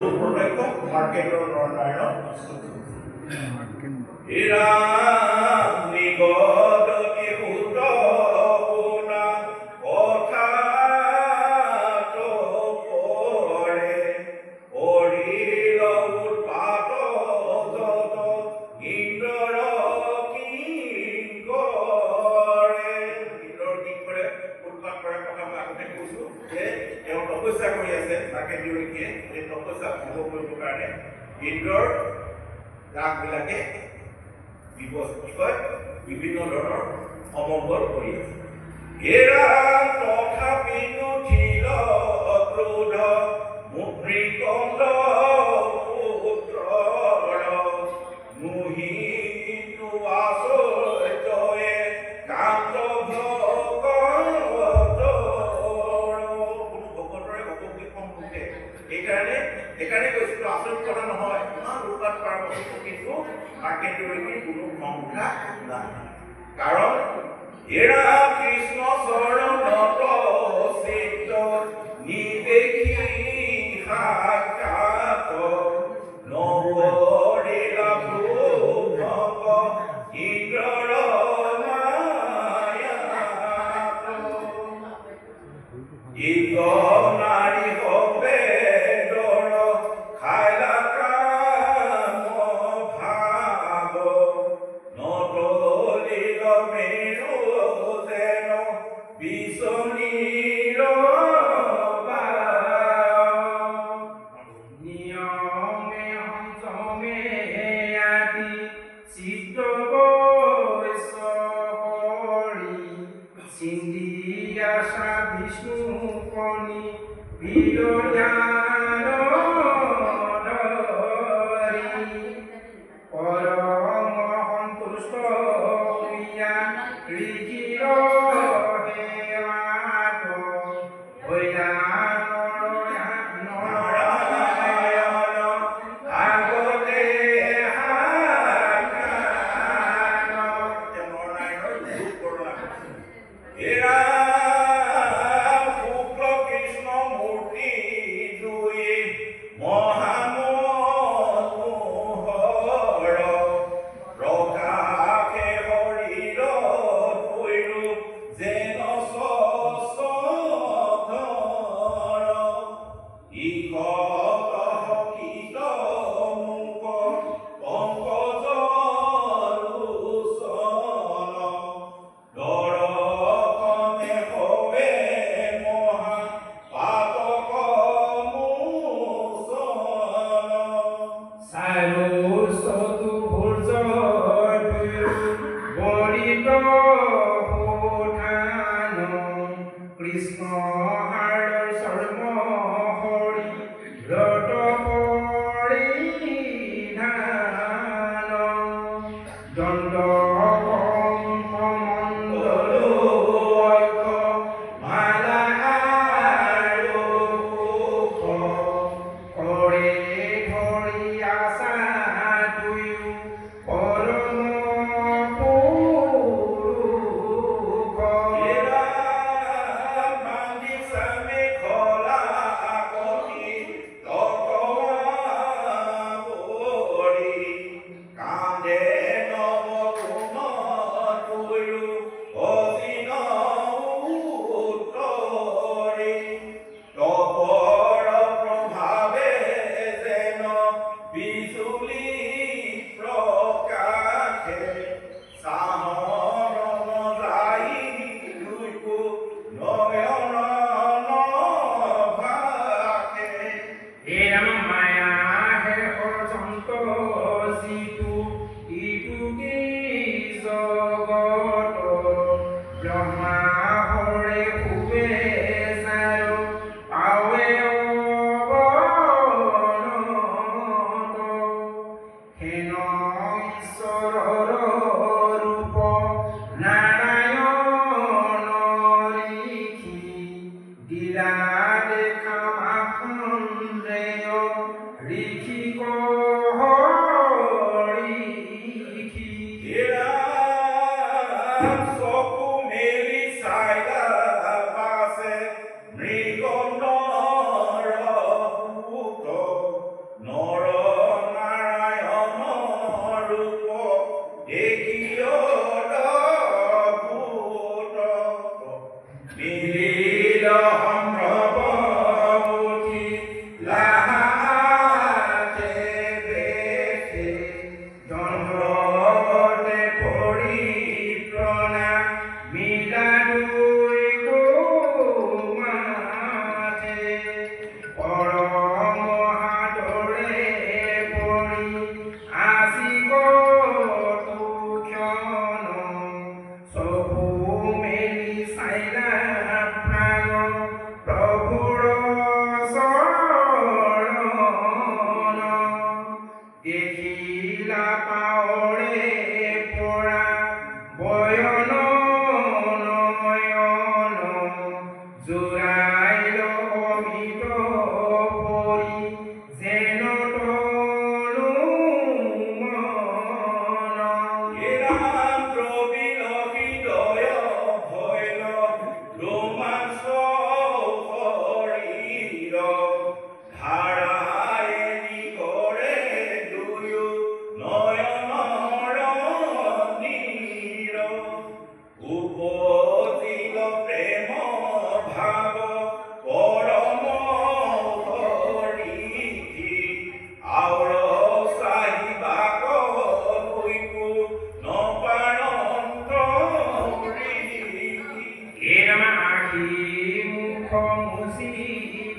মাৰ্কেটৰ নৰনাৰায়ণ হীৰা নিগদতি সুত শুনা কথাটো পৰে অৰিল উৎপাত যত ইন্দ্ৰৰ কিংকৰে উৎপাত কৰাৰ কথা মই আগতে কৈছোঁ যে তেওঁ তপস্যা কৰি আছে তাকে দিৱসীয়ে এই তপস্যা ভংগ কৰিবৰ কাৰণে ইন্দ্ৰৰ ৰাগবিলাকে বিভিন্ন ধৰণৰ অমংগল কৰি আছে হেৰা তথাপি নুঠিল ক্ৰোধ মুদ্ৰিকন্দ পুত্ৰৰ মোহিতু আচৰ্যয়ে কান্ত সেইকাৰণে কৈছিলো আচৰিত কথা নহয় ইমান উৎপাত কৰাৰ বস্তু কিন্তু মাৰ্কেটৰ কোনো খং উঠা নাই কাৰণ হেৰা কৃষ্ণ চৰণত চিত্ত নিদেখি সাক্ষাৎ নকৰিলা ভূভক ইন্দ্ৰৰ মায়াত ইক নাৰী হবে নৰ নাৰায়ণ ৰূপ দেখিও ভূত মিলিল সম্ভ্ৰমতি লাহাতে বেশে চন্দ্ৰতে পৰিপ্ৰণা মিলা দুই গোমাতে পৰম হাতৰে পৰি আসি তুক্ষণ চকু মেলি চাইলা প্ৰাণ প্ৰভুৰ চৰণ দেখিলা পাৱৰে পৰা বয়ন নয়ন জোৰাইল অমিত পৰি যেন তনু মন এৰাম প্ৰবীল হৃদয় ভৈল ৰোমাঞ্চ শৰীৰ ধাৰায়ে কৰে দুয়ো নয়নৰ নীৰ উপজিল প্ৰেম ভাৱ পৰম হৰিষি আউৰ চাহিবাক হৈকো নপাৰন্ত এম আখি মুখ মুচি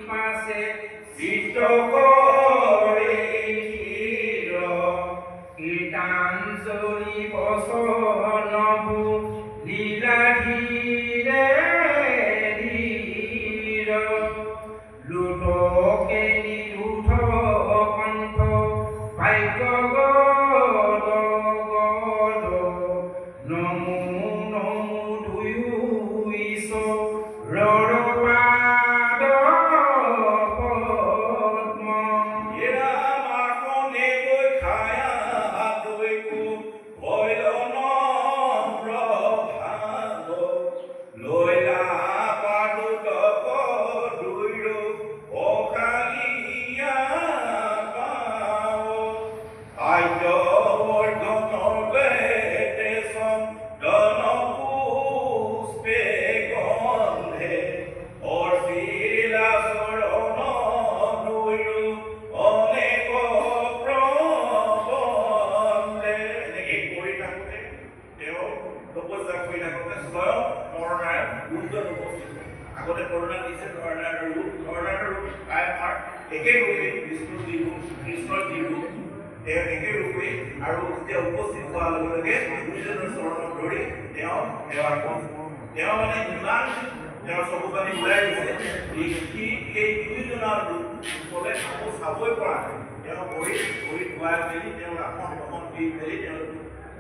পাছে চিত্ত কৰে গীতাঞ্জলি বচনবু লীলা ধীৰে ধীৰ লুটকে নিৰুধ কণ্ঠ বাক্য গদ গদ নমো নমো দুয়ো ঈশ্বৰৰ পাদ পদ্ম এৰা মাকনে গৈ খায়া দৈকো ভৈল নম্ৰ ভাৱ লৈলা পাদুক দুইৰো অকালিয়া পাৱ আদ্য বৰ্ধনৰ বেদেশম দন পুষ্পে গন্ধে অৰ্চিলা চৰণ দুইৰো অনেক প্ৰবন্ধে এনেকৈ কৰি থাকোঁতে তেওঁ তপস্যা কৰি থাকোঁতে স্বয়ং নৰনাৰায়ণ ৰূপত উপস্থিত হয়। আগতে কৰুণা দিছে নৰনাৰায়ণৰ ৰূপ প্ৰায় আমাৰ একে ৰূপে বিষ্ণুৰ যি ৰূপ কৃষ্ণৰ যি ৰূপ তেওঁ একে ৰূপে আৰু যেতিয়া উপস্থিত হোৱাৰ লগে লগে গুৰুজনৰ চৰণত ধৰি তেওঁ সেৱা কৰে। তেওঁ মানে ইমান তেওঁৰ চকু পানী ওলাই গৈছে দেখি এই দুইজনৰ ৰূপলে আকৌ চাবই পৰা নাই। তেওঁ ভৰিত ধুৱাই মেলি তেওঁ আসন গ্ৰহণ দি মেলি তেওঁ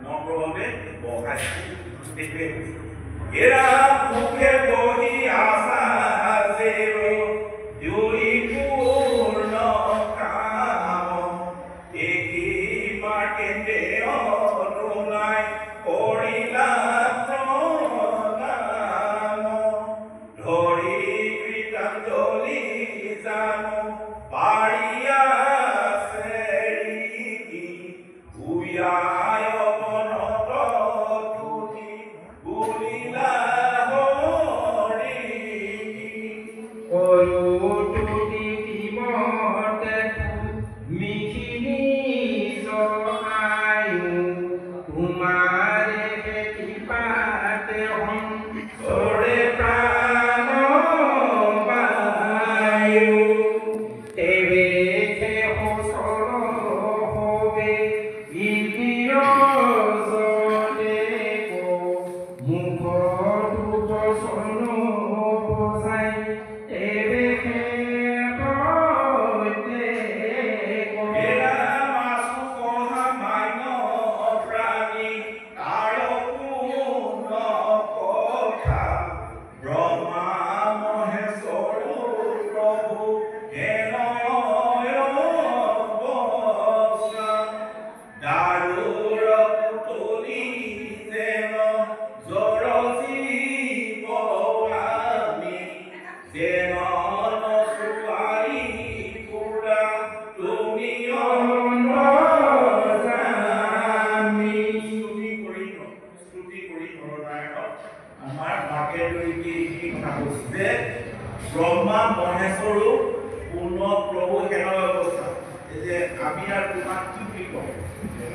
নম্ৰভাৱে বহাইছে। সেইটোৱে এৰা মুখে বহি আশা জেৰো দুই পূৰ্ণ কাম দেখি মাৰ্কেণ্ডে অনুনাই কৰিলা প্ৰণাম ধৰি কৃতাঞ্জলি জানো পাৰিয়া চেৰিকি উয়ায় বনত তুলি বুলিলা হৰিকি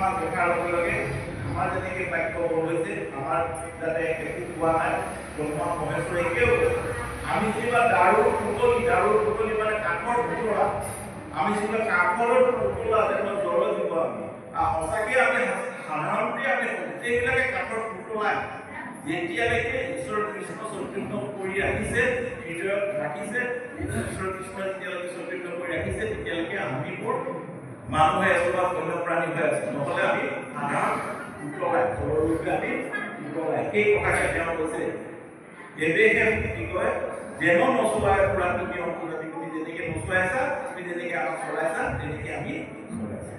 আমাক দেখাৰ লগে লগে আমাৰ যেনেকৈ বাক্য হৈছে আমাৰ যাতে একো কোৱা নাই ব্ৰহ্মা মহেশ্বৰে একেও আমি যেনিবা দাৰুৰ পুতলি মানে কাঠৰ পুতলা আমি যেনিবা কাঠৰ পুতলা যেনিবা জ্বৰ দিব আমি সঁচাকৈ আমি সাধাৰণতে আমি গোটেইবিলাকে কাঠৰ পুতলাই যেতিয়ালৈকে ঈশ্বৰ কৃষ্ণ চৰিত্ৰ কৰি ৰাখিছে হৃদয়ত ৰাখিছে ঈশ্বৰ কৃষ্ণ যেতিয়ালৈকে চৰিত্ৰ কৰি ৰাখিছে তেতিয়ালৈকে আমিবোৰ মানুহে এজোপা বন্যপ্ৰাণী হৈ আছে নহ'লে আমি সাধাৰণ পুতলাই জ্বৰৰূপে আমি পুতলাই সেই কথাকে তেওঁ কৈছে এবেহে কি কয় যেন নচলাই পুৰা তুমি অন্তৰ্জাতি তুমি যেনেকৈ নচলাইছা তুমি যেনেকৈ আমাক চলাইছা তেনেকৈ আমি চলাইছা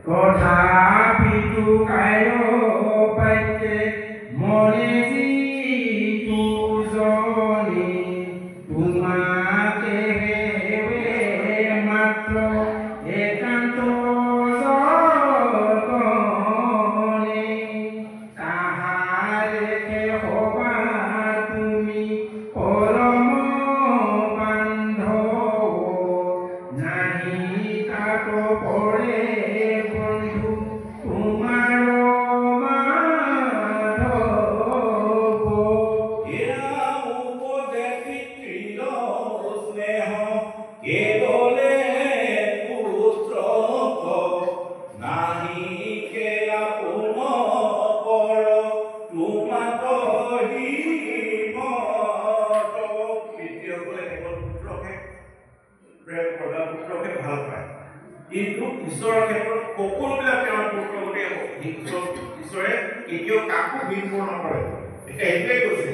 তথাপিতো কায়পাইতে মনে যিটো জনে তোমাকে হেৱে মাত্ৰ একান্ত যতনে তাহাৰেকে হবা তুমি পৰম বান্ধৱ নাহি তাত পৰে বন্ধু তোমাৰ কিন্তু ঈশ্বৰৰ ক্ষেত্ৰত সকলোবিলাক তেওঁৰ পুত্ৰ বুলি ঈশ্বৰে কেতিয়াও কাকো বিনপূৰ নকৰে এতিয়া সেইটোৱে কৈছে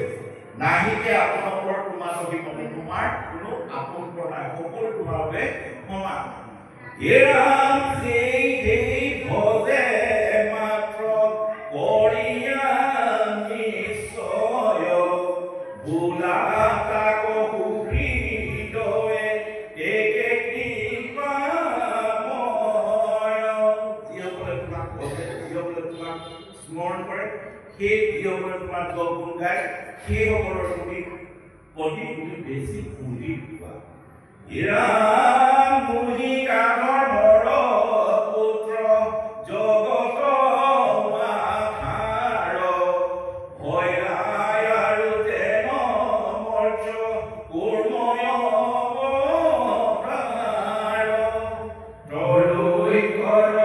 নাহিকে আপোনাৰ ওপৰত তোমাৰ অভিমতে তোমাৰ কোনো আপোনপৰ নাই সকলো তোমাৰ বাবে সমান এৰাম সেই ভজে মাত্ৰ কৰিয়া নিশ্চয় বোলা তাক সুহৃদয়ে একে স্মৰণ কৰে সেই যিসকলে তোমাৰ জল গুণ গায় সেইসকলৰ তুমি অতি বেছি পুঁজি পোৱা মুহি কাঠৰ মৰ পুত্ৰ জগত মাথাৰ ভয়াই আৰু যেন মৰ্য কৰ্ময় তলৈ কৰ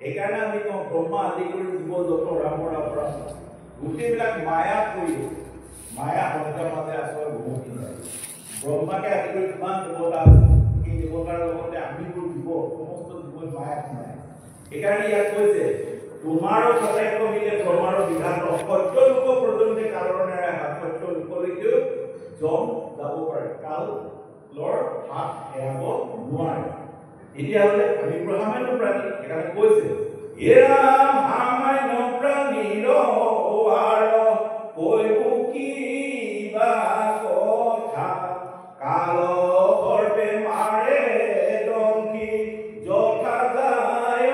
সেইকাৰণে আমি কওঁ ব্ৰহ্মা আদি কৰি জীৱ যত ৰামৰ পৰা গোটেইবিলাক মায়া কৰি মায়া সংখ্যাৰ মাজে আচল বহুখিনি ব্ৰহ্মাকে আদি কৰি কিমান দেৱতা আছে সেই দেৱতাৰ লগতে আমিবোৰ জীৱ সমস্ত জীৱই মায়া সোমায় সেইকাৰণে ইয়াত কৈছে তোমাৰো সতৰ্ক মিলে ব্ৰহ্মাৰ বিধান সত্য লোক পৰ্যন্ত কাৰণেৰে সত্য লোকলৈকেও জম যাব পাৰে কালৰ হাত এৰাব নোৱাৰে তেতিয়াহ'লে আমি ব্ৰহ্মাণ্য প্ৰাণী সেইকাৰণে কৈছে এৰা সামান্য প্ৰাণীৰ আৰু কৈব কিবা কথা কাল সৰ্বে মাৰে ডংকি যথা যায়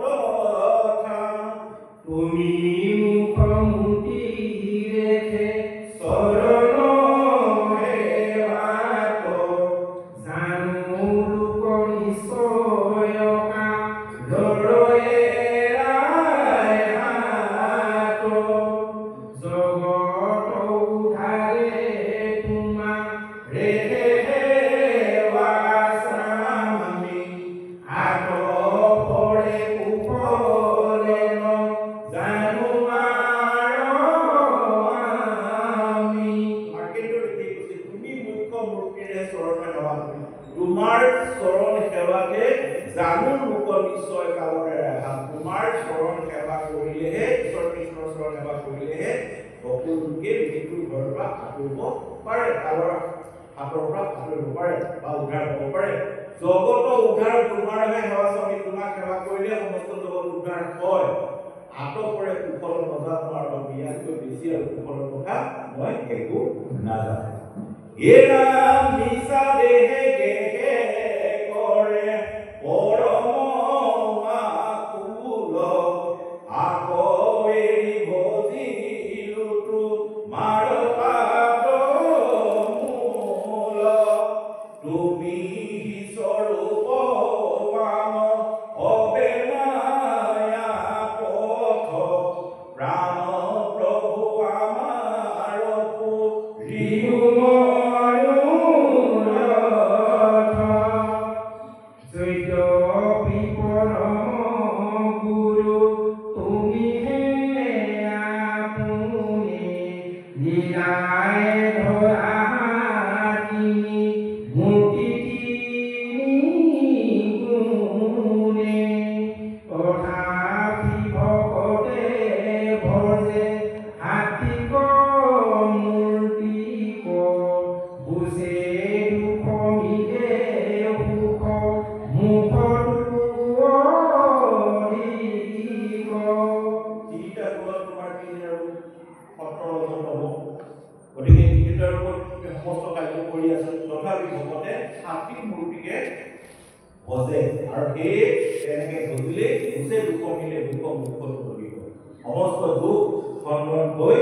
তথা তুমি মুখমুখি রেখে শরণ হেবাত জানো লোক নিশ্চয়কা লড়য়ে রায় হাত জগত উধারে তোমা রেখে হেবাসামি হাত পড়ে কুপলে জানো আমি তুমি মুখ্য মূৰ্তিৰে চৰণ সেৱা তোমাৰ চৰণ সেৱাকে জানো লোক নিশ্চয় কালৰে ৰেহা তোমাৰ চৰণ সেৱা কৰিলেহে ঈশ্বৰ কৃষ্ণৰ চৰণ সেৱা কৰিলেহে সকলো লোকে মৃত্যুৰ ঘৰৰ পৰা আঁতৰিব পাৰে কালৰ হাতৰ পৰা আঁতৰিব পাৰে বা উদ্ধাৰ হ'ব পাৰে জগত উদ্ধাৰ তোমাৰহে সেৱা স্বামী তোমাক সেৱা কৰিলে সমস্ত জগত উদ্ধাৰ হয় আটকৰে কুশল নজানো আৰু বিয়াতকৈ বেছি আৰু কুশলৰ কথা মই একো নাজানো এৰা মিছা দেহে গেহে কৰে পৰম আকুল আকৌ এৰি ভজিলোতো মাৰ পাদ মূল তুমি স্বৰূপ পাম অবে মায়া পথ প্ৰাণ প্ৰভু আমাৰ গুরু তুমি হে আপনি লীলায় ধরা তিনি মুক্তি গুণে তথাপি ভকতে ভজে হাতিক মূর্তি বুঝে দুঃখ মিলে সুখ মুখ তিনিটা গুণত তোমাৰ তিনি আৰু সত্ৰৰ ওজন হ'ব গতিকে তিনিটাৰ ওপৰত সমস্ত কাৰ্য কৰি আছে তথাপি ভকতে সাত্বিক মূৰ্তিকে ভজে আৰু সেই তেনেকে ভজিলে বুজে দুখ মিলে দুখ মুখত ধৰিব সমস্ত দুখ খণ্ডন হৈ